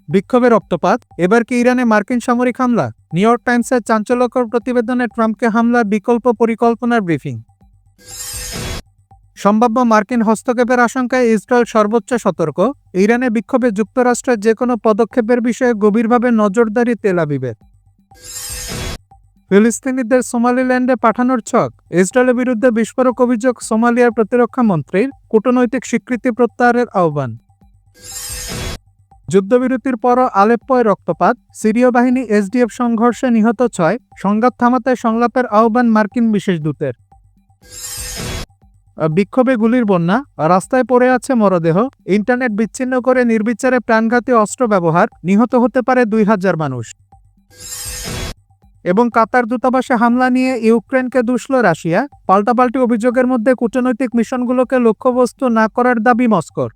বিক্ষোভে রক্তপাত, এবার কি ইরানে মার্কিন সামরিক হামলা? নিউ ইয়র্ক টাইমসের চাঞ্চল্যকর প্রতিবেদনে ট্রাম্পকে হামলার বিকল্প পরিকল্পনার ব্রিফিং। সম্ভাব্য মার্কিন হস্তক্ষেপের আশঙ্কায় ইসরায়েল সর্বোচ্চ সতর্ক, ইরানে বিক্ষোভে যুক্তরাষ্ট্রের যে কোনো পদক্ষেপের বিষয়ে গভীরভাবে নজরদারি তেল আবিবের। ফিলিস্তিনিদের সোমালিল্যান্ডে পাঠানোর ছক, ইসরায়েলের বিরুদ্ধে বিস্ফোরক অভিযোগ, সোমালিয়ার প্রতিরক্ষা মন্ত্রীর কূটনৈতিক স্বীকৃতি প্রত্যাহারের আহ্বান। যুদ্ধবিরতির পরও আলেপ্পোয় রক্তপাত, সিরীয় বাহিনী এসডিএফ সংঘর্ষে নিহত 6, সংঘাত থামাতে সংলাপের আহ্বান মার্কিন বিশেষ দূতের। বিক্ষোভে গুলির বন্যা, রাস্তায় পড়ে আছে মরদেহ, ইন্টারনেট বিচ্ছিন্ন করে নির্বিচারে প্রাণঘাতী অস্ত্র ব্যবহার, নিহত হতে পারে 2000 মানুষ। এবং কাতার দূতাবাসে হামলা নিয়ে ইউক্রেনকে দুষল রাশিয়া, পাল্টাপাল্টি অভিযোগের মধ্যে কূটনৈতিক মিশনগুলোকে লক্ষ্যবস্তু না করার দাবি মস্কোর।